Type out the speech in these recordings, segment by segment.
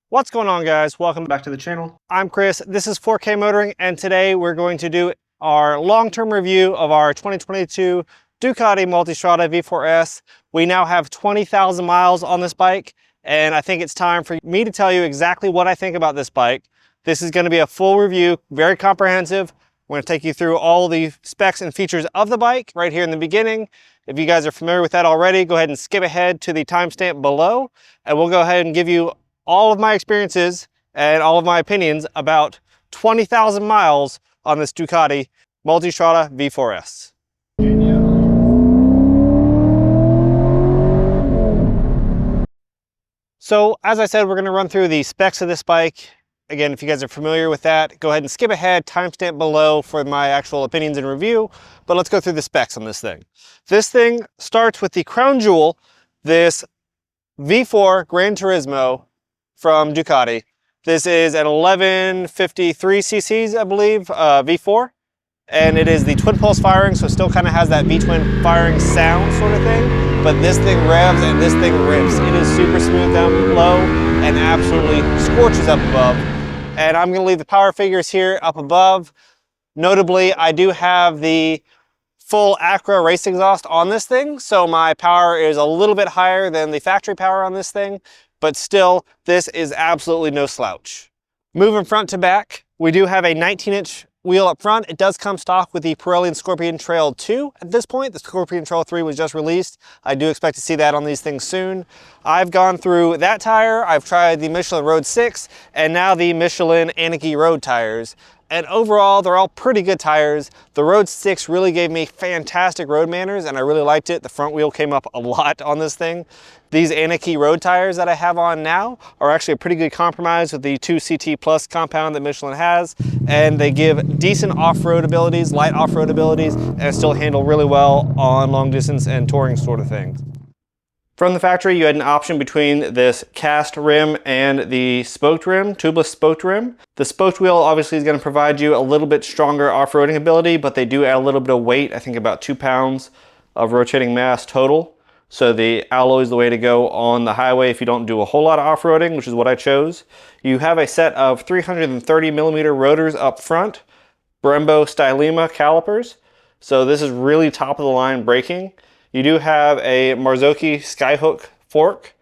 What's going on, guys? Welcome back to the channel. I'm Chris, this is 4K Motoring, and today we're going to do our long-term review of our 2022 Ducati Multistrada V4S. We now have 20,000 miles on this bike, and I think it's time for me to tell you exactly what I think about this bike. This is going to be a full review, very comprehensive. We're going to take you through all the specs and features of the bike right here in the beginning. If you guys are familiar with that already, go ahead and skip ahead to the timestamp below, and we'll go ahead and give you all of my experiences and all of my opinions about 20,000 miles on this Ducati Multistrada V4S. So as I said, we're going to run through the specs of this bike. Again, if you guys are familiar with that, go ahead and skip ahead, timestamp below for my actual opinions and review, but let's go through the specs on this thing. This thing starts with the crown jewel, this V4 Gran Turismo from Ducati. This is an 1153 cc's, I believe, V4, and it is the twin pulse firing, so it still kind of has that V-twin firing sound sort of thing, but this thing revs and this thing rips. It is super smooth down below and absolutely scorches up above. And I'm going to leave the power figures here up above. Notably, I do have the full Acura race exhaust on this thing, so my power is a little bit higher than the factory power on this thing, but still, this is absolutely no slouch. Moving front to back, we do have a 19-inch wheel up front. It does come stock with the Pirelli Scorpion Trail 2 at this point. The Scorpion Trail 3 was just released. I do expect to see that on these things soon. I've gone through that tire, I've tried the Michelin Road 6, and now the Michelin Anarchy Road tires. And overall, they're all pretty good tires. The Road 6 really gave me fantastic road manners, and I really liked it. The front wheel came up a lot on this thing. These Anarchy Road tires that I have on now are actually a pretty good compromise with the 2CT Plus compound that Michelin has, and they give decent off-road abilities, light off-road abilities, and still handle really well on long distance and touring sort of things. From the factory, you had an option between this cast rim and the spoked rim, tubeless spoked rim. The spoked wheel obviously is going to provide you a little bit stronger off-roading ability, but they do add a little bit of weight, I think about 2 pounds of rotating mass total. So the alloy is the way to go on the highway if you don't do a whole lot of off-roading, which is what I chose. You have a set of 330 millimeter rotors up front, Brembo Stylema calipers. So this is really top of the line braking. You do have a Marzocchi Skyhook fork.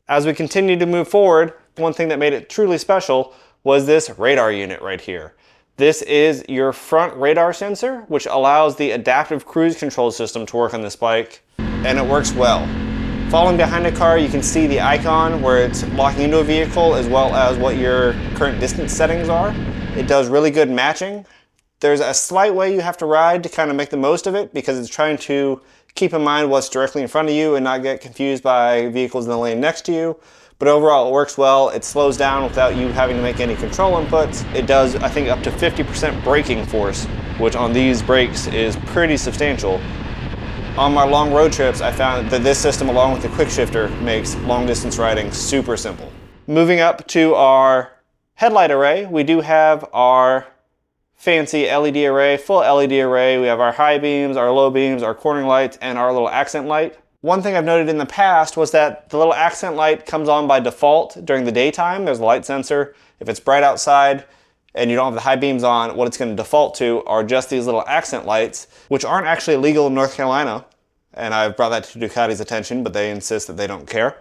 As we continue to move forward, one thing that made it truly special was this radar unit right here. This is your front radar sensor, which allows the adaptive cruise control system to work on this bike, and it works well. Following behind the car, you can see the icon where it's locking into a vehicle as well as what your current distance settings are. It does really good matching. There's a slight way you have to ride to kind of make the most of it because it's trying to keep in mind what's directly in front of you and not get confused by vehicles in the lane next to you. But overall, it works well. It slows down without you having to make any control inputs. It does, I think, up to 50% braking force, which on these brakes is pretty substantial. On my long road trips, I found that this system, along with the quick shifter, makes long distance riding super simple. Moving up to our headlight array, we do have our fancy LED array, full LED array. We have our high beams, our low beams, our cornering lights, and our little accent light. One thing I've noted in the past was that the little accent light comes on by default during the daytime. There's a light sensor. If it's bright outside and you don't have the high beams on, what it's going to default to are just these little accent lights, which aren't actually legal in North Carolina. And I've brought that to Ducati's attention, but they insist that they don't care.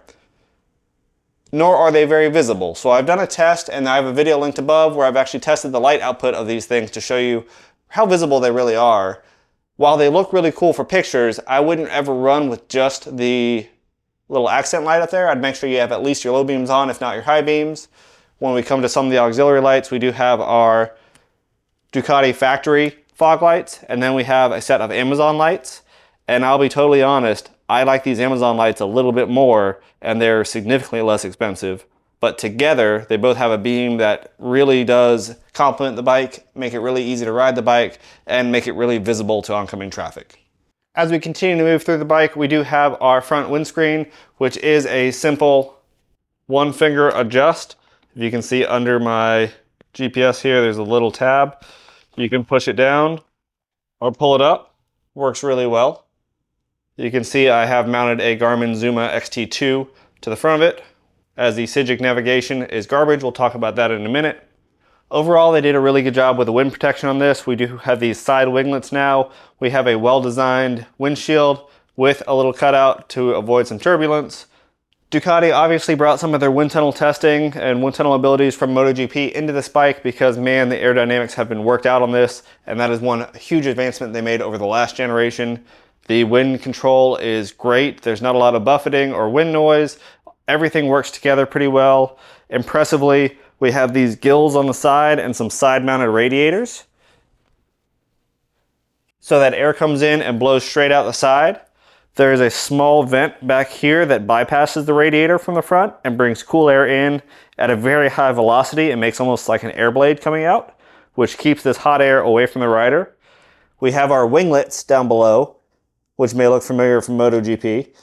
Nor are they very visible. So I've done a test, and I have a video linked above where I've actually tested the light output of these things to show you how visible they really are. While they look really cool for pictures, I wouldn't ever run with just the little accent light up there. I'd make sure you have at least your low beams on, if not your high beams. When we come to some of the auxiliary lights, we do have our Ducati factory fog lights, and then we have a set of Amazon lights. And I'll be totally honest, I like these Amazon lights a little bit more, and they're significantly less expensive. But together, they both have a beam that really does complement the bike, make it really easy to ride the bike, and make it really visible to oncoming traffic. As we continue to move through the bike, we do have our front windscreen, which is a simple one finger adjust. If you can see under my GPS here, there's a little tab. You can push it down or pull it up. Works really well. You can see I have mounted a Garmin Zuma XT2 to the front of it. as the Switchgear navigation is garbage. We'll talk about that in a minute. Overall, they did a really good job with the wind protection on this. We do have these side winglets now. We have a well-designed windshield with a little cutout to avoid some turbulence. Ducati obviously brought some of their wind tunnel testing and wind tunnel abilities from MotoGP into this bike because, man, the aerodynamics have been worked out on this, and that is one huge advancement they made over the last generation. The wind control is great. There's not a lot of buffeting or wind noise. Everything works together pretty well. Impressively, we have these gills on the side and some side-mounted radiators, so that air comes in and blows straight out the side. There is a small vent back here that bypasses the radiator from the front and brings cool air in at a very high velocity. It makes almost like an air blade coming out, which keeps this hot air away from the rider. We have our winglets down below, which may look familiar from MotoGP.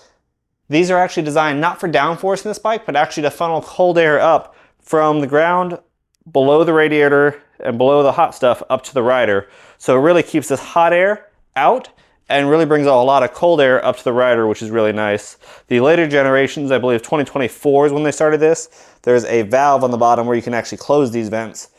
These are actually designed not for downforce in this bike, but actually to funnel cold air up from the ground below the radiator and below the hot stuff up to the rider. So it really keeps this hot air out and really brings a lot of cold air up to the rider, which is really nice. The later generations, I believe 2024 is when they started this, there's a valve on the bottom where you can actually close these vents.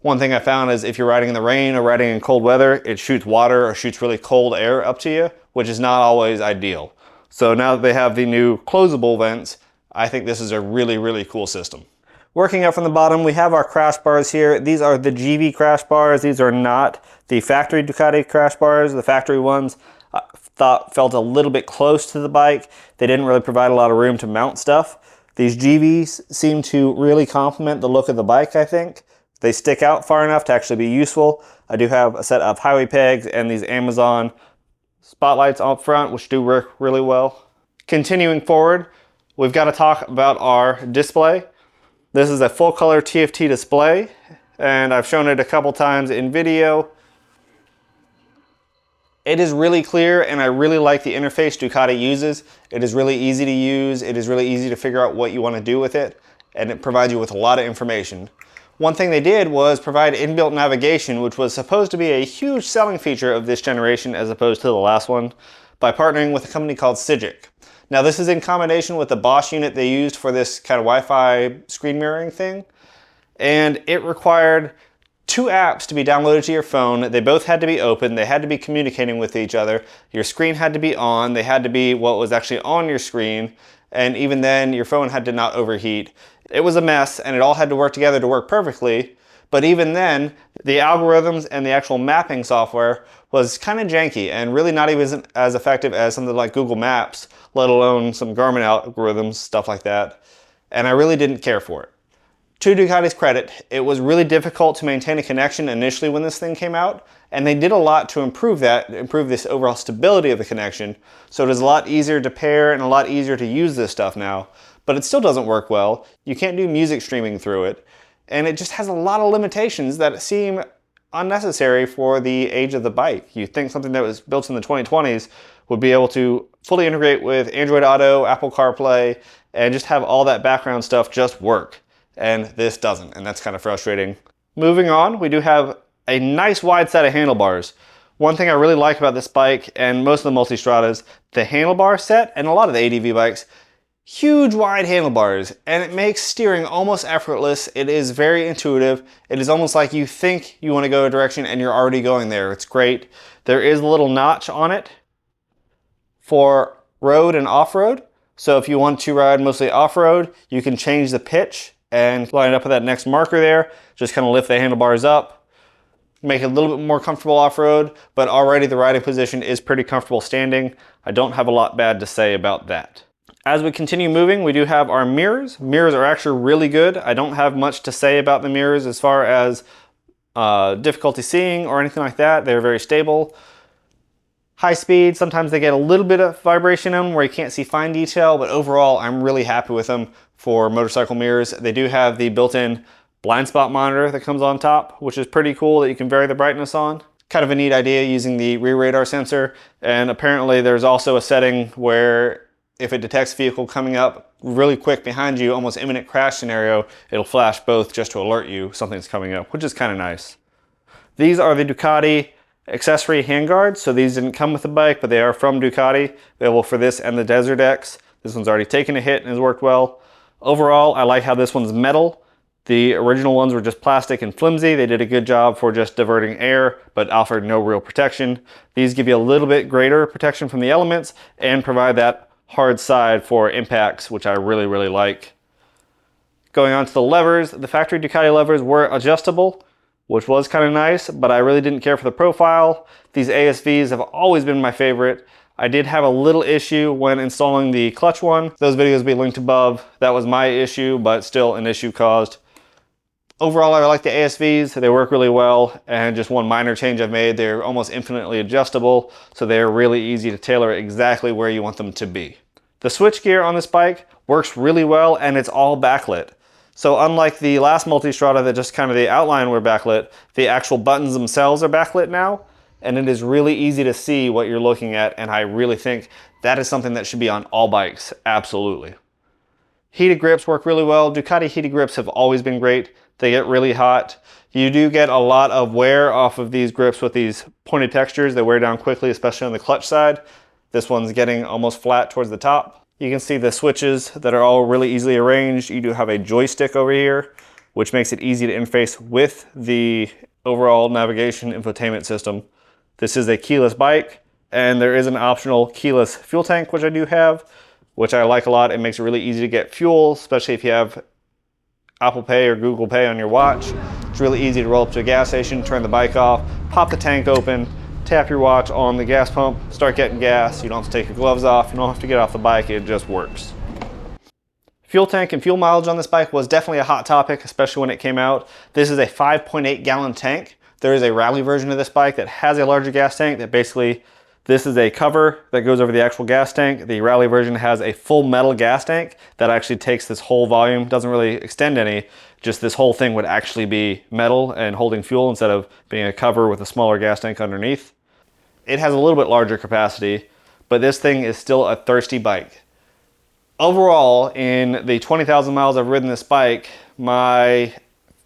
One thing I found is if you're riding in the rain or riding in cold weather, it shoots water or shoots really cold air up to you, which is not always ideal. So now that they have the new closable vents, I think this is a really, really cool system. Working up from the bottom, we have our crash bars here. These are the GV crash bars. These are not the factory Ducati crash bars. The factory ones felt a little bit close to the bike. They didn't really provide a lot of room to mount stuff. These GVs seem to really complement the look of the bike, I think. They stick out far enough to actually be useful. I do have a set of highway pegs and these Amazon spotlights up front, which do work really well. Continuing forward, we've got to talk about our display. This is a full color TFT display, and I've shown it a couple times in video. It is really clear, and I really like the interface Ducati uses. It is really easy to use. It is really easy to figure out what you want to do with it, and it provides you with a lot of information. One thing they did was provide inbuilt navigation, which was supposed to be a huge selling feature of this generation as opposed to the last one, by partnering with a company called Switchgear. Now this is in combination with the Bosch unit they used for this kind of Wi-Fi screen mirroring thing. And it required 2 apps to be downloaded to your phone. They both had to be open. They had to be communicating with each other. Your screen had to be on. They had to be what was actually on your screen. And even then, your phone had to not overheat. It was a mess, and it all had to work together to work perfectly. But even then, the algorithms and the actual mapping software was kind of janky and really not even as effective as something like Google Maps, let alone some Garmin algorithms, stuff like that. And I really didn't care for it. To Ducati's credit, it was really difficult to maintain a connection initially when this thing came out, and they did a lot to improve that, improve this overall stability of the connection, so it is a lot easier to pair and a lot easier to use this stuff now. But it still doesn't work well. You can't do music streaming through it, and it just has a lot of limitations that seem unnecessary for the age of the bike. You think something that was built in the 2020s would be able to fully integrate with Android Auto, Apple CarPlay, and just have all that background stuff just work. And this doesn't, and that's kind of frustrating. Moving on, we do have a nice wide set of handlebars. One thing I really like about this bike, and most of the Multistradas, the handlebar set, and a lot of the ADV bikes, huge wide handlebars, and it makes steering almost effortless. It is very intuitive. It is almost like you think you want to go a direction and you're already going there. It's great. There is a little notch on it for road and off-road. So if you want to ride mostly off-road, you can change the pitch and line it up with that next marker there. Just kind of lift the handlebars up, make it a little bit more comfortable off-road, but already the riding position is pretty comfortable standing. I don't have a lot bad to say about that. As we continue moving, we do have our mirrors. Mirrors are actually really good. I don't have much to say about the mirrors as far as difficulty seeing or anything like that. They're very stable. High speed, sometimes they get a little bit of vibration in them where you can't see fine detail, but overall I'm really happy with them for motorcycle mirrors. They do have the built-in blind spot monitor that comes on top, which is pretty cool that you can vary the brightness on. Kind of a neat idea using the rear radar sensor, and apparently there's also a setting where if it detects a vehicle coming up really quick behind you, almost imminent crash scenario, it'll flash both just to alert you something's coming up, which is kind of nice. These are the Ducati accessory handguards. So these didn't come with the bike, but they are from Ducati, available for this and the Desert X. This one's already taken a hit and has worked well. Overall, I like how this one's metal. The original ones were just plastic and flimsy. They did a good job for just diverting air, but offered no real protection. These give you a little bit greater protection from the elements and provide that hard side for impacts, which I really, really like. Going on to the levers, the factory Ducati levers were adjustable, which was kind of nice, but I really didn't care for the profile. These ASVs have always been my favorite. I did have a little issue when installing the clutch one. Those videos will be linked above. That was my issue, but still an issue caused. Overall, I like the ASVs. They work really well, and just one minor change I've made, they're almost infinitely adjustable, so they're really easy to tailor exactly where you want them to be. The switchgear on this bike works really well, and it's all backlit. So unlike the last Multistrada that just kind of the outline were backlit, the actual buttons themselves are backlit now, and it is really easy to see what you're looking at, and I really think that is something that should be on all bikes, absolutely. Heated grips work really well. Ducati heated grips have always been great. They get really hot. You do get a lot of wear off of these grips with these pointed textures. They wear down quickly, especially on the clutch side. This one's getting almost flat towards the top. You can see the switches that are all really easily arranged. You do have a joystick over here, which makes it easy to interface with the overall navigation infotainment system. This is a keyless bike, and there is an optional keyless fuel tank, which I do have, which I like a lot. It makes it really easy to get fuel, especially if you have Apple Pay or Google Pay on your watch. It's really easy to roll up to a gas station, turn the bike off, pop the tank open, tap your watch on the gas pump, start getting gas. You don't have to take your gloves off, you don't have to get off the bike, it just works. Fuel tank and fuel mileage on this bike was definitely a hot topic, especially when it came out. This is a 5.8 gallon tank. There is a rally version of this bike that has a larger gas tank that basically, this is a cover that goes over the actual gas tank. The rally version has a full metal gas tank that actually takes this whole volume, doesn't really extend any, just this whole thing would actually be metal and holding fuel instead of being a cover with a smaller gas tank underneath. It has a little bit larger capacity, but this thing is still a thirsty bike. Overall, in the 20,000 miles I've ridden this bike, my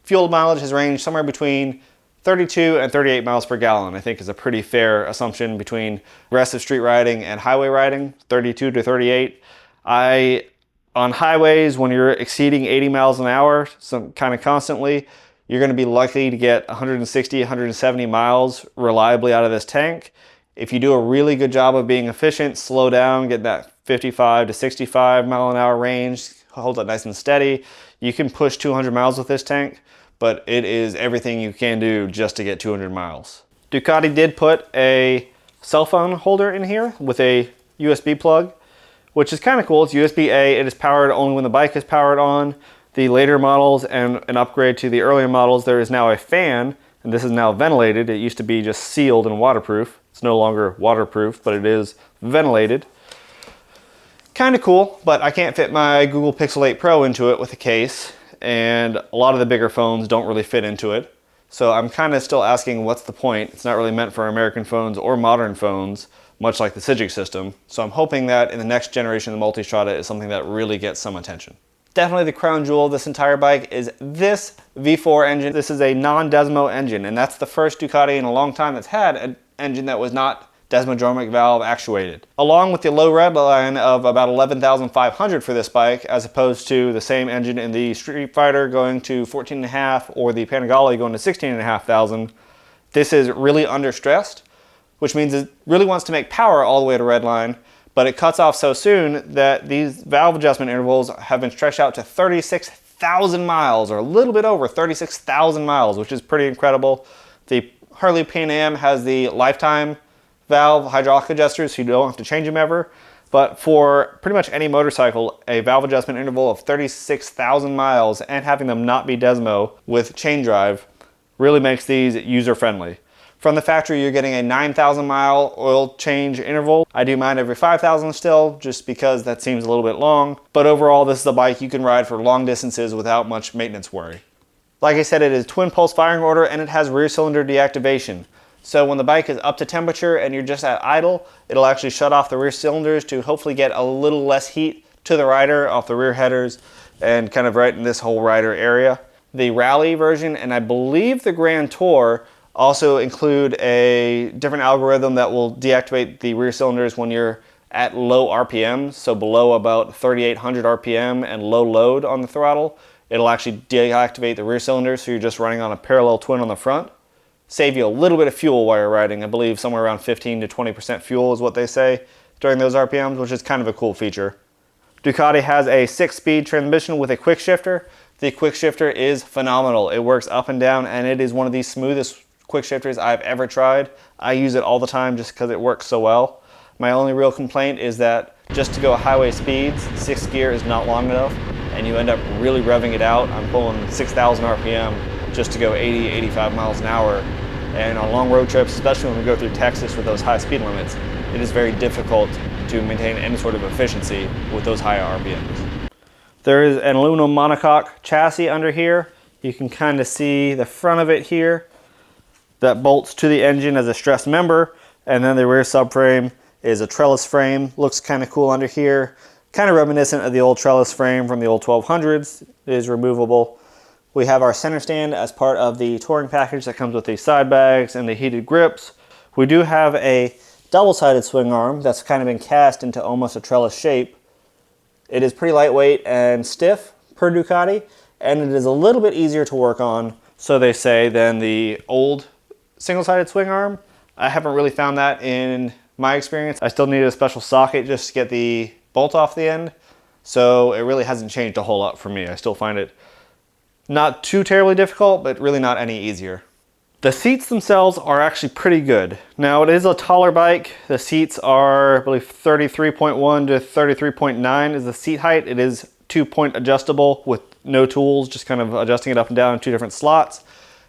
fuel mileage has ranged somewhere between 32 and 38 miles per gallon, I think is a pretty fair assumption between aggressive street riding and highway riding, 32 to 38. On highways, when you're exceeding 80 miles an hour, some kind of constantly, you're gonna be likely to get 160, 170 miles reliably out of this tank. If you do a really good job of being efficient, slow down, get that 55 to 65 mile an hour range, hold it nice and steady, you can push 200 miles with this tank. But it is everything you can do just to get 200 miles. Ducati did put a cell phone holder in here with a USB plug, which is kind of cool. It's USB-A. It is powered only when the bike is powered on. The later models and an upgrade to the earlier models, there is now a fan, and this is now ventilated. It used to be just sealed and waterproof. It's no longer waterproof, but it is ventilated. Kind of cool, but I can't fit my Google Pixel 8 Pro into it with a case, and a lot of the bigger phones don't really fit into it. So I'm kind of still asking, what's the point? It's not really meant for American phones or modern phones, much like the Switchgear system. So I'm hoping that in the next generation, the Multistrada is something that really gets some attention. Definitely the crown jewel of this entire bike is this V4 engine. This is a non-Desmo engine, and that's the first Ducati in a long time that's had an engine that was not Desmodromic valve actuated. Along with the low red line of about 11,500 for this bike, as opposed to the same engine in the Street Fighter going to 14.5 or the Panigale going to 16,500. This is really understressed, which means it really wants to make power all the way to red line, but it cuts off so soon that these valve adjustment intervals have been stretched out to 36,000 miles, or a little bit over 36,000 miles, which is pretty incredible. The Harley Pan Am has the lifetime valve hydraulic adjusters, so you don't have to change them ever. But for pretty much any motorcycle, a valve adjustment interval of 36,000 miles and having them not be Desmo with chain drive really makes these user-friendly. From the factory, you're getting a 9,000 mile oil change interval. I do mine every 5,000 still, just because that seems a little bit long. But overall, this is a bike you can ride for long distances without much maintenance worry. Like I said, it is twin pulse firing order, and it has rear cylinder deactivation. So when the bike is up to temperature and you're just at idle, it'll actually shut off the rear cylinders to hopefully get a little less heat to the rider off the rear headers and kind of right in this whole rider area. The Rally version and I believe the Grand Tour also include a different algorithm that will deactivate the rear cylinders when you're at low RPMs, so below about 3,800 RPM and low load on the throttle, it'll actually deactivate the rear cylinder, so you're just running on a parallel twin on the front. Save you a little bit of fuel while you're riding. I believe somewhere around 15 to 20% fuel is what they say during those RPMs, which is kind of a cool feature. Ducati has a 6-speed transmission with a quick shifter. The quick shifter is phenomenal. It works up and down, and it is one of the smoothest quick shifters I've ever tried. I use it all the time just because it works so well. My only real complaint is that just to go highway speeds, 6th gear is not long enough, and you end up really revving it out. I'm pulling 6,000 RPM just to go 80, 85 miles an hour. And on long road trips, especially when we go through Texas with those high speed limits, it is very difficult to maintain any sort of efficiency with those high RPMs. There is an aluminum monocoque chassis under here. You can kind of see the front of it here that bolts to the engine as a stressed member, and then the rear subframe is a trellis frame. Looks kind of cool under here, kind of reminiscent of the old trellis frame from the old 1200s. It is removable. We have our center stand as part of the touring package that comes with the side bags and the heated grips. We do have a double-sided swing arm that's kind of been cast into almost a trellis shape. It is pretty lightweight and stiff per Ducati, and it is a little bit easier to work on, so they say, than the old single-sided swing arm. I haven't really found that in my experience. I still needed a special socket just to get the bolt off the end, so it really hasn't changed a whole lot for me. I still find it not too terribly difficult, but really not any easier. The seats themselves are actually pretty good. Now, it is a taller bike. The seats are, I believe, 33.1 to 33.9 is the seat height. It is 2-point adjustable with no tools, just kind of adjusting it up and down in 2 different slots.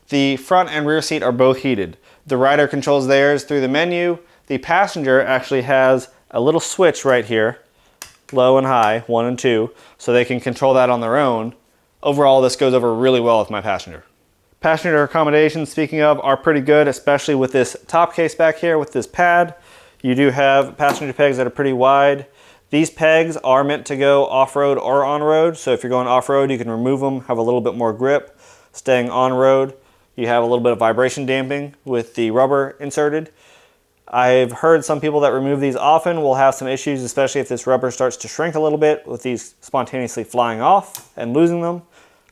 The front and rear seat are both heated. The rider controls theirs through the menu. The passenger actually has a little switch right here, low and high, 1 and 2, so they can control that on their own. Overall, this goes over really well with my passenger. Passenger accommodations, speaking of, are pretty good, especially with this top case back here with this pad. You do have passenger pegs that are pretty wide. These pegs are meant to go off-road or on-road, so if you're going off-road, you can remove them, have a little bit more grip. Staying on-road, you have a little bit of vibration damping with the rubber inserted. I've heard some people that remove these often will have some issues, especially if this rubber starts to shrink a little bit with these spontaneously flying off and losing them.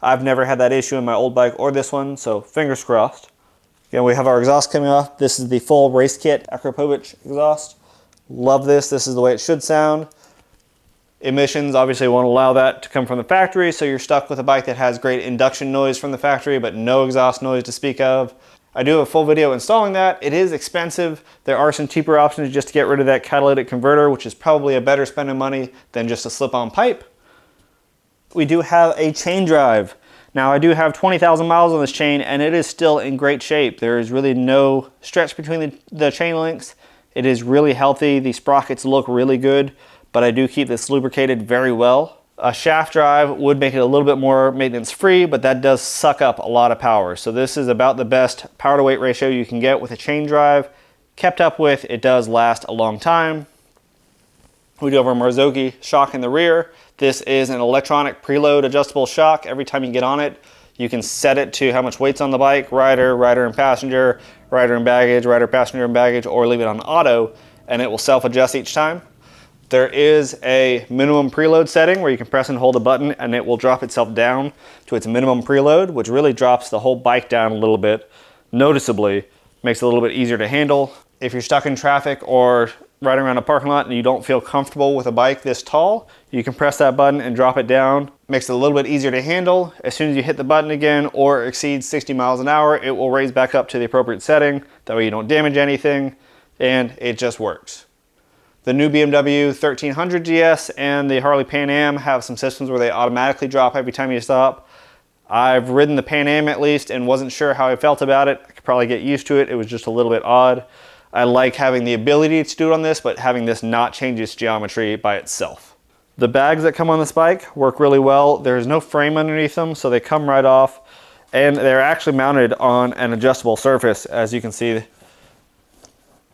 I've never had that issue in my old bike or this one, so fingers crossed. Again, we have our exhaust coming off. This is the full race kit Akrapovic exhaust. Love this. This is the way it should sound. Emissions obviously won't allow that to come from the factory, so you're stuck with a bike that has great induction noise from the factory, but no exhaust noise to speak of. I do have a full video installing that. It is expensive. There are some cheaper options just to get rid of that catalytic converter, which is probably a better spend of money than just a slip-on pipe. We do have a chain drive. Now, I do have 20,000 miles on this chain, and it is still in great shape. There is really no stretch between the chain links. It is really healthy. The sprockets look really good, but I do keep this lubricated very well. A shaft drive would make it a little bit more maintenance free, but that does suck up a lot of power. So this is about the best power to weight ratio you can get with a chain drive. Kept up with, it does last a long time. We do have our Marzocchi Shock in the rear. This is an electronic preload adjustable shock. Every time you get on it, you can set it to how much weight's on the bike, rider, rider and passenger, rider and baggage, rider, passenger and baggage, or leave it on auto, and it will self-adjust each time. There is a minimum preload setting where you can press and hold a button and it will drop itself down to its minimum preload, which really drops the whole bike down a little bit noticeably, makes it a little bit easier to handle. If you're stuck in traffic or riding around a parking lot and you don't feel comfortable with a bike this tall, you can press that button and drop it down. Makes it a little bit easier to handle. As soon as you hit the button again or exceeds 60 miles an hour, it will raise back up to the appropriate setting. That way you don't damage anything, and it just works. The new BMW 1300 GS and the Harley Pan Am have some systems where they automatically drop every time you stop. I've ridden the Pan Am at least and wasn't sure how I felt about it. I could probably get used to it. It was just a little bit odd. I like having the ability to do it on this, but having this not change its geometry by itself. The bags that come on this bike work really well. There's no frame underneath them, so they come right off, and they're actually mounted on an adjustable surface. As you can see,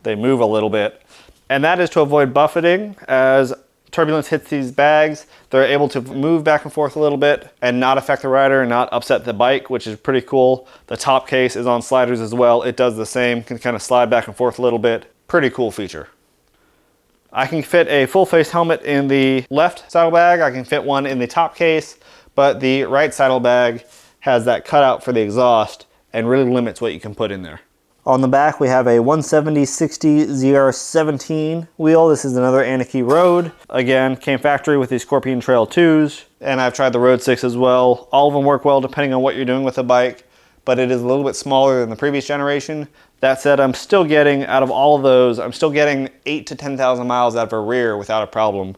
they move a little bit. And that is to avoid buffeting. As turbulence hits these bags, they're able to move back and forth a little bit and not affect the rider and not upset the bike, which is pretty cool. The top case is on sliders as well. It does the same, can kind of slide back and forth a little bit. Pretty cool feature. I can fit a full face helmet in the left saddlebag, I can fit one in the top case, but the right saddlebag has that cutout for the exhaust and really limits what you can put in there. On the back we have a 170/60 ZR17 wheel. This is another Anarchy Road. Again, came factory with the Scorpion Trail 2s, and I've tried the Road 6 as well. All of them work well depending on what you're doing with the bike, but it is a little bit smaller than the previous generation. That said, I'm still getting, out of all of those, I'm still getting 8,000 to 10,000 miles out of a rear without a problem.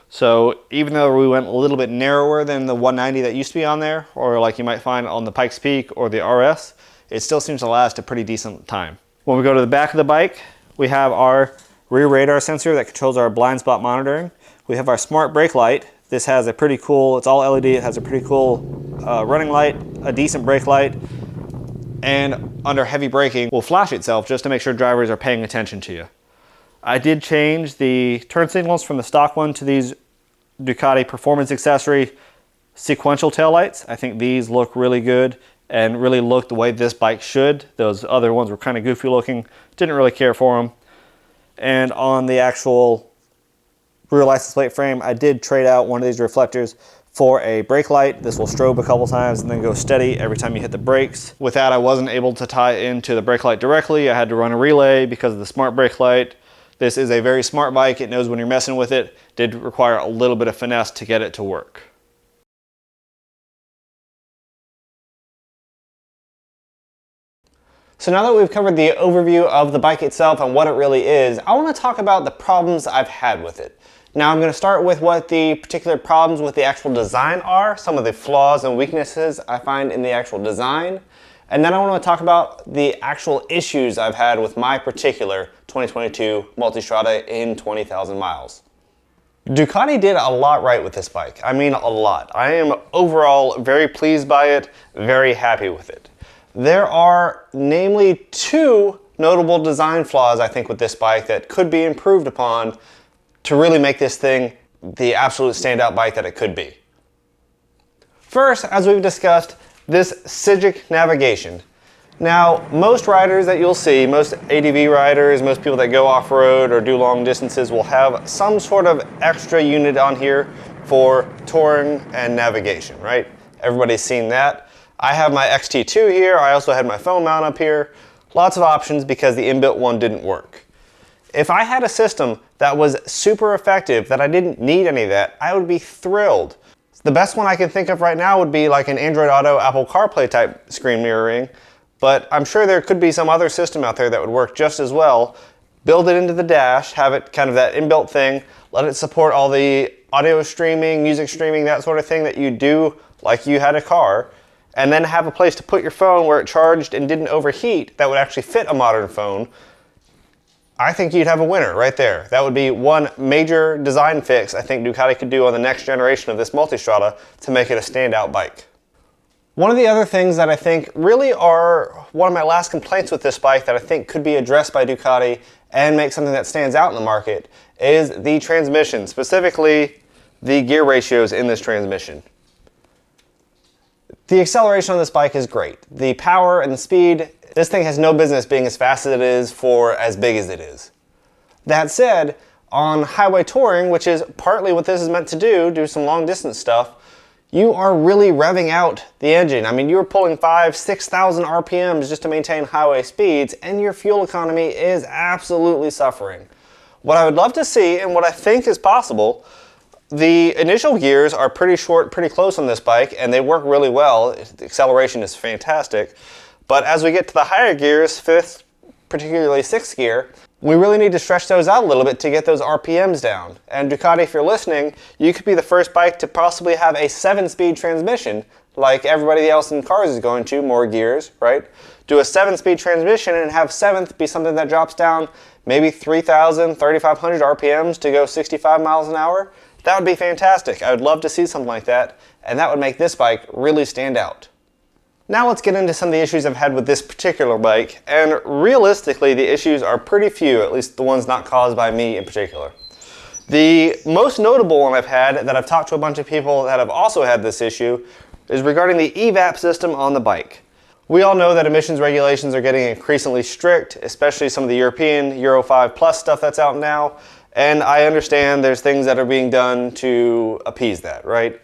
So even though we went a little bit narrower than the 190 that used to be on there, or like you might find on the Pikes Peak or the RS, it still seems to last a pretty decent time. When we go to the back of the bike, we have our rear radar sensor that controls our blind spot monitoring. We have our smart brake light. This has a pretty cool, it's all LED, it has a pretty cool running light, a decent brake light, and under heavy braking will flash itself just to make sure drivers are paying attention to you. I did change the turn signals from the stock one to these Ducati Performance Accessory sequential taillights. I think these look really good and really look the way this bike should. Those other ones were kind of goofy looking, didn't really care for them. And on the actual rear license plate frame, I did trade out one of these reflectors for a brake light. This will strobe a couple times and then go steady every time you hit the brakes. With that, I wasn't able to tie into the brake light directly. I had to run a relay because of the smart brake light. This is a very smart bike. It knows when you're messing with it. Did require a little bit of finesse to get it to work. So now that we've covered the overview of the bike itself and what it really is, I want to talk about the problems I've had with it. Now I'm going to start with what the particular problems with the actual design are, some of the flaws and weaknesses I find in the actual design, and then I want to talk about the actual issues I've had with my particular 2022 Multistrada in 20,000 miles. Ducati did a lot right with this bike. I mean a lot. I am overall very pleased by it, very happy with it. There are namely two notable design flaws I think with this bike that could be improved upon to really make this thing the absolute standout bike that it could be. First, as we've discussed, this Switchgear navigation. Now, most riders that you'll see, most ADV riders, most people that go off-road or do long distances will have some sort of extra unit on here for touring and navigation, right? Everybody's seen that. I have my XT2 here. I also had my phone mount up here. Lots of options because the inbuilt one didn't work. If I had a system that was super effective, that I didn't need any of that, I would be thrilled. The best one I can think of right now would be like an Android Auto, Apple CarPlay type screen mirroring, but I'm sure there could be some other system out there that would work just as well. Build it into the dash, have it kind of that inbuilt thing, let it support all the audio streaming, music streaming, that sort of thing that you do like you had a car, and then have a place to put your phone where it charged and didn't overheat that would actually fit a modern phone. I think you'd have a winner right there. That would be one major design fix I think Ducati could do on the next generation of this Multistrada to make it a standout bike. One of the other things that I think really are one of my last complaints with this bike that I think could be addressed by Ducati and make something that stands out in the market is the transmission, specifically the gear ratios in this transmission. The acceleration on this bike is great. The power and the speed, this thing has no business being as fast as it is for as big as it is. That said, on highway touring, which is partly what this is meant to do some long distance stuff, you are really revving out the engine. I mean, you're pulling 5,000, 6,000 RPMs just to maintain highway speeds, and your fuel economy is absolutely suffering. What I would love to see, and what I think is possible, the initial gears are pretty short, pretty close on this bike, and they work really well. The acceleration is fantastic. But as we get to the higher gears, 5th, particularly 6th gear, we really need to stretch those out a little bit to get those RPMs down. And Ducati, if you're listening, you could be the first bike to possibly have a 7-speed transmission, like everybody else in cars is going to, more gears, right? Do a 7-speed transmission and have 7th be something that drops down maybe 3,000, 3,500 RPMs to go 65 miles an hour. That would be fantastic. I would love to see something like that, and that would make this bike really stand out. Now let's get into some of the issues I've had with this particular bike, and realistically the issues are pretty few, at least the ones not caused by me in particular. The most notable one I've had that I've talked to a bunch of people that have also had this issue is regarding the EVAP system on the bike. We all know that emissions regulations are getting increasingly strict, especially some of the European Euro 5 Plus stuff that's out now, And I understand there's things that are being done to appease that, right?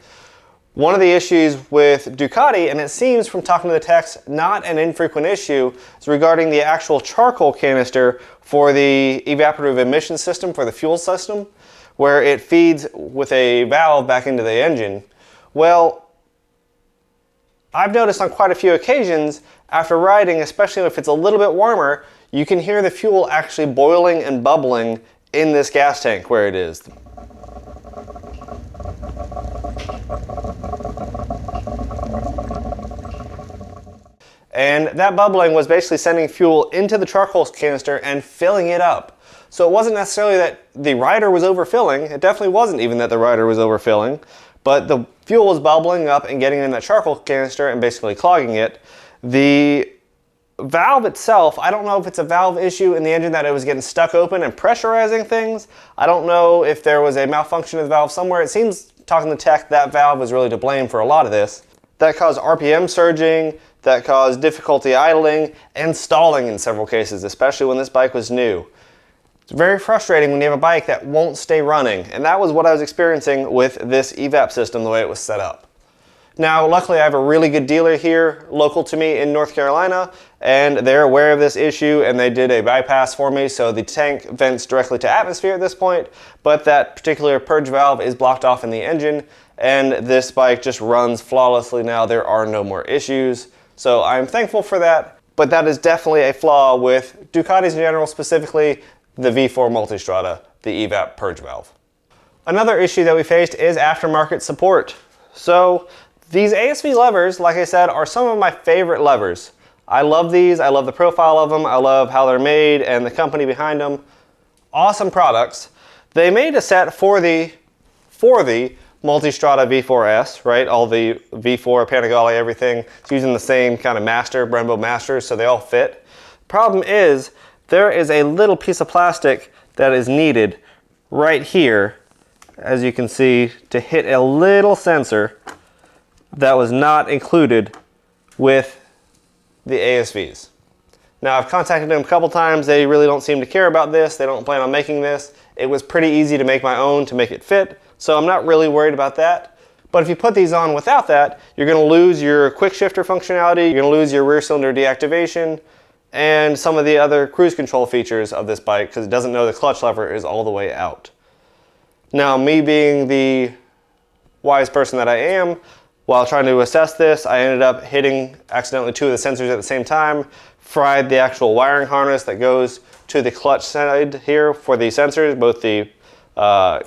One of the issues with Ducati, and it seems from talking to the techs, not an infrequent issue, is regarding the actual charcoal canister for the evaporative emission system for the fuel system, where it feeds with a valve back into the engine. Well, I've noticed on quite a few occasions after riding, especially if it's a little bit warmer, you can hear the fuel actually boiling and bubbling in this gas tank where it is. And that bubbling was basically sending fuel into the charcoal canister and filling it up. So it wasn't necessarily that the rider was overfilling. It definitely wasn't even that the rider was overfilling, but the fuel was bubbling up and getting in that charcoal canister and basically clogging it. The valve itself, I don't know if it's a valve issue in the engine that it was getting stuck open and pressurizing things. I don't know if there was a malfunction of the valve somewhere. It seems, talking to tech, that valve was really to blame for a lot of this. That caused RPM surging, that caused difficulty idling, and stalling in several cases, especially when this bike was new. It's very frustrating when you have a bike that won't stay running, and that was what I was experiencing with this evap system, the way it was set up. Now, luckily I have a really good dealer here local to me in North Carolina, and they're aware of this issue and they did a bypass for me, so the tank vents directly to atmosphere at this point, but that particular purge valve is blocked off in the engine, and this bike just runs flawlessly now. There are no more issues, so I'm thankful for that, but that is definitely a flaw with Ducatis in general, specifically the V4 Multistrada, the evap purge valve. Another issue that we faced is aftermarket support. So these ASV levers, like I said, are some of my favorite levers. I love these, I love the profile of them, I love how they're made and the company behind them. Awesome products. They made a set for the Multistrada V4S, right? All the V4, Panigale, everything. It's using the same kind of master, Brembo masters, so they all fit. Problem is, there is a little piece of plastic that is needed right here, as you can see, to hit a little sensor that was not included with the ASVs. Now, I've contacted them a couple times. They really don't seem to care about this. They don't plan on making this. It was pretty easy to make my own to make it fit, so I'm not really worried about that. But if you put these on without that, you're going to lose your quick shifter functionality, you're going to lose your rear cylinder deactivation, and some of the other cruise control features of this bike, because it doesn't know the clutch lever is all the way out. Now, me being the wise person that I am, while trying to assess this, I ended up hitting accidentally two of the sensors at the same time, fried the actual wiring harness that goes to the clutch side here for the sensors, both the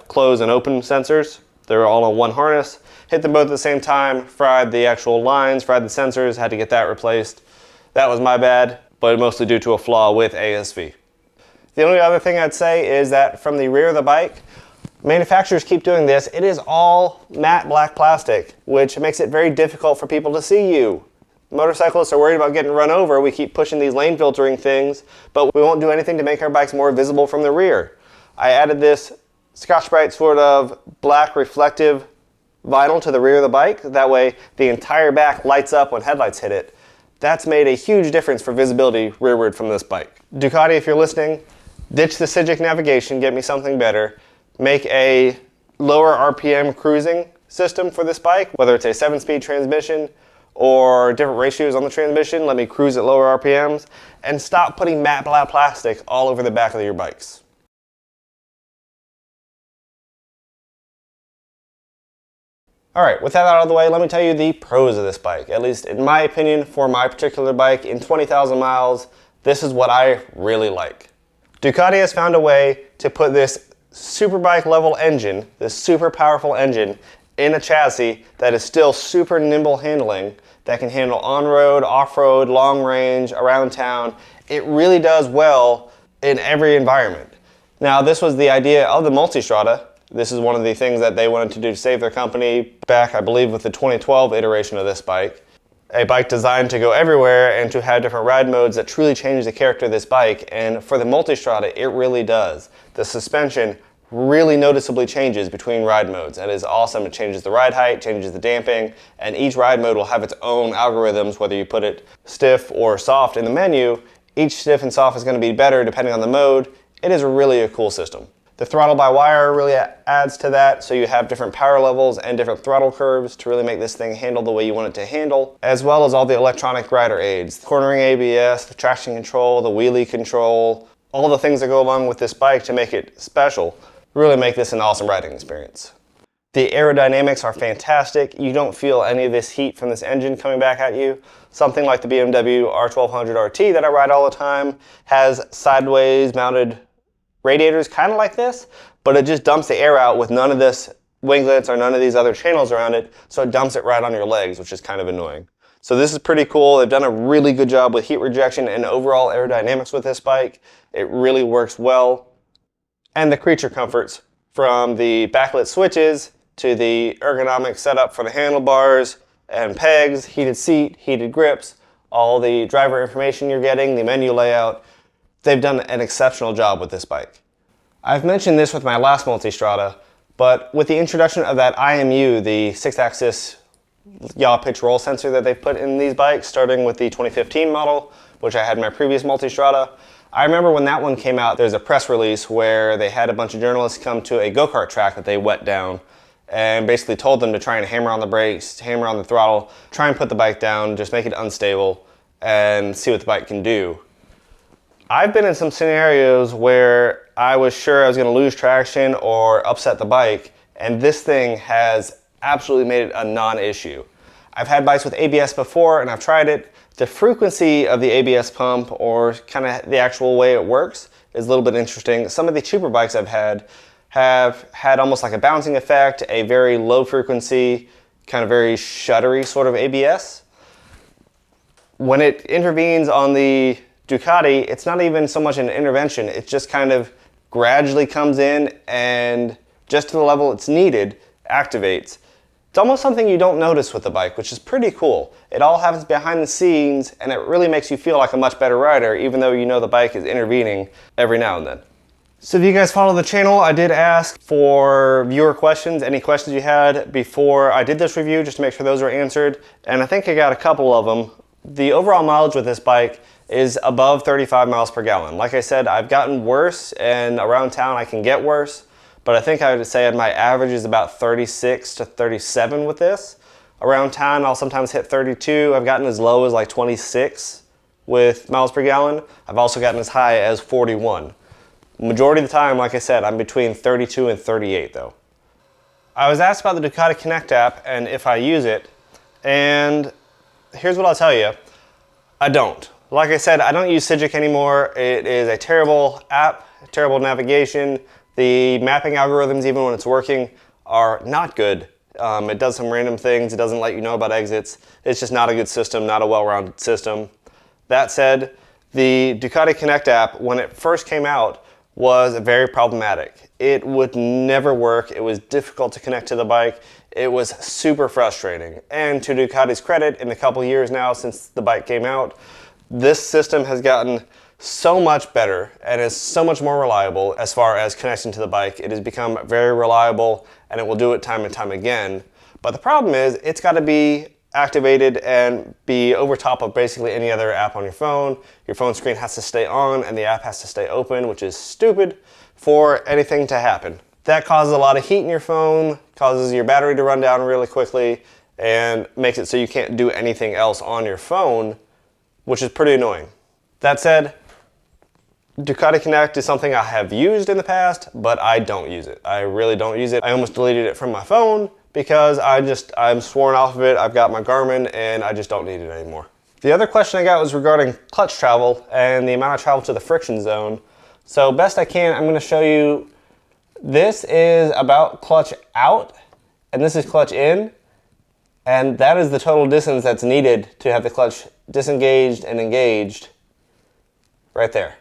close and open sensors. They're all on one harness. Hit them both at the same time, fried the actual lines, fried the sensors, had to get that replaced. That was my bad, but mostly due to a flaw with ASV. The only other thing I'd say is that from the rear of the bike, manufacturers keep doing this. It is all matte black plastic, which makes it very difficult for people to see you. Motorcyclists are worried about getting run over. We keep pushing these lane filtering things, but we won't do anything to make our bikes more visible from the rear. I added this Scotch-Brite sort of black reflective vinyl to the rear of the bike. That way the entire back lights up when headlights hit it. That's made a huge difference for visibility rearward from this bike. Ducati, if you're listening, ditch the Sigic navigation, get me something better. Make a lower RPM cruising system for this bike, whether it's a 7-speed transmission or different ratios on the transmission. Let me cruise at lower RPMs, and stop putting matte black plastic all over the back of your bikes. All right, with that out of the way, let me tell you the pros of this bike. At least in my opinion, for my particular bike, in 20,000 miles, this is what I really like. Ducati has found a way to put this superbike level engine, this super powerful engine, in a chassis that is still super nimble handling, that can handle on-road, off-road, long range, around town. It really does well in every environment. Now, this was the idea of the Multistrada. This is one of the things that they wanted to do to save their company back, I believe, with the 2012 iteration of this bike. A bike designed to go everywhere and to have different ride modes that truly change the character of this bike. And for the Multistrada, it really does. The suspension really noticeably changes between ride modes. That is awesome. It changes the ride height, changes the damping, and each ride mode will have its own algorithms, whether you put it stiff or soft in the menu. Each stiff and soft is going to be better depending on the mode. It is really a cool system. The throttle by wire really adds to that, so you have different power levels and different throttle curves to really make this thing handle the way you want it to handle, as well as all the electronic rider aids. Cornering ABS, the traction control, the wheelie control, all the things that go along with this bike to make it special really make this an awesome riding experience. The aerodynamics are fantastic. You don't feel any of this heat from this engine coming back at you. Something like the BMW R1200 RT that I ride all the time has sideways mounted radiators kind of like this, but it just dumps the air out with none of this winglets or none of these other channels around it, so it dumps it right on your legs, which is kind of annoying. So this is pretty cool. They've done a really good job with heat rejection and overall aerodynamics with this bike. It really works well. And the creature comforts, from the backlit switches to the ergonomic setup for the handlebars and pegs, heated seat, heated grips, all the driver information you're getting, the menu layout. They've done an exceptional job with this bike. I've mentioned this with my last Multistrada, but with the introduction of that IMU, the 6-axis yaw pitch roll sensor that they've put in these bikes, starting with the 2015 model, which I had in my previous Multistrada, I remember when that one came out, there's a press release where they had a bunch of journalists come to a go-kart track that they wet down and basically told them to try and hammer on the brakes, hammer on the throttle, try and put the bike down, just make it unstable, and see what the bike can do. I've been in some scenarios where I was sure I was going to lose traction or upset the bike, and this thing has absolutely made it a non-issue. I've had bikes with ABS before and I've tried it. The frequency of the ABS pump, or kind of the actual way it works, is a little bit interesting. Some of the cheaper bikes I've had have had almost like a bouncing effect, a very low frequency, kind of very shuddery sort of ABS. When it intervenes on the Ducati, it's not even so much an intervention, it just kind of gradually comes in and just to the level it's needed, activates. It's almost something you don't notice with the bike, which is pretty cool. It all happens behind the scenes and it really makes you feel like a much better rider, even though you know the bike is intervening every now and then. So if you guys follow the channel, I did ask for viewer questions, any questions you had before I did this review, just to make sure those were answered. And I think I got a couple of them. The overall mileage with this bike is above 35 miles per gallon. Like I said, I've gotten worse, and around town I can get worse, but I think I would say my average is about 36 to 37 with this. Around town I'll sometimes hit 32. I've gotten as low as like 26 with miles per gallon. I've also gotten as high as 41. Majority of the time, like I said, I'm between 32 and 38 though. I was asked about the Ducati Connect app and if I use it, and here's what I'll tell you, I don't. Like I said, I don't use Switchgear anymore. It is a terrible app, terrible navigation. The mapping algorithms, even when it's working, are not good. It does some random things. It doesn't let you know about exits. It's just not a good system, not a well-rounded system. That said, the Ducati Connect app, when it first came out, was very problematic. It would never work. It was difficult to connect to the bike. It was super frustrating. And to Ducati's credit, in a couple years now since the bike came out, this system has gotten so much better and is so much more reliable as far as connecting to the bike. It has become very reliable and it will do it time and time again. But the problem is it's got to be activated and be over top of basically any other app on your phone. Your phone screen has to stay on and the app has to stay open, which is stupid for anything to happen. That causes a lot of heat in your phone, causes your battery to run down really quickly, and makes it so you can't do anything else on your phone, which is pretty annoying. That said, Ducati Connect is something I have used in the past, but I don't use it. I really don't use it. I almost deleted it from my phone because I'm sworn off of it. I've got my Garmin and I just don't need it anymore. The other question I got was regarding clutch travel and the amount of travel to the friction zone. So best I can, I'm gonna show you, this is about clutch out and this is clutch in. And that is the total distance that's needed to have the clutch disengaged and engaged right there.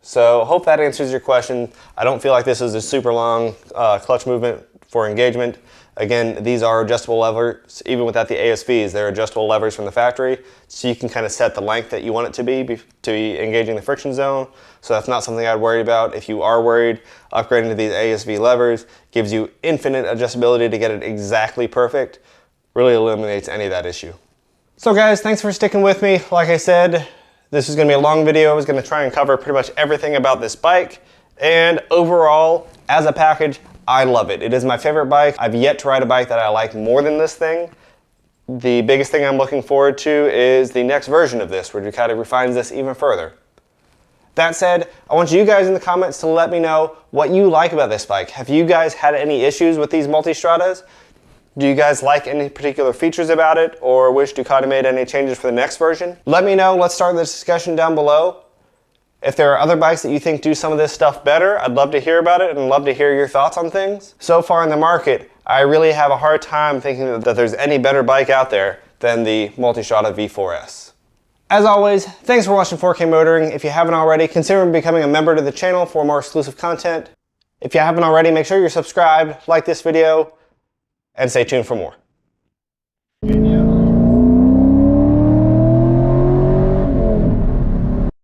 So hope that answers your question. I don't feel like this is a super long clutch movement for engagement. Again, these are adjustable levers. Even without the ASVs, they're adjustable levers from the factory. So you can kind of set the length that you want it to be engaging the friction zone. So that's not something I'd worry about. If you are worried, upgrading to these ASV levers gives you infinite adjustability to get it exactly perfect. Really eliminates any of that issue. So guys, thanks for sticking with me. Like I said, this is gonna be a long video. I was gonna try and cover pretty much everything about this bike And overall, as a package, I love it. It is my favorite bike. I've yet to ride a bike that I like more than this thing. The biggest thing I'm looking forward to is the next version of this, where Ducati refines this even further. That said, I want you guys in the comments to let me know what you like about this bike. Have you guys had any issues with these Multistradas? Do you guys like any particular features about it, or wish Ducati made any changes for the next version? Let me know. Let's start the discussion down below. If there are other bikes that you think do some of this stuff better, I'd love to hear about it and love to hear your thoughts on things. So far in the market, I really have a hard time thinking that there's any better bike out there than the Multistrada V4S. As always, thanks for watching 4K Motoring. If you haven't already, consider becoming a member to the channel for more exclusive content. If you haven't already, make sure you're subscribed, like this video, and stay tuned for more.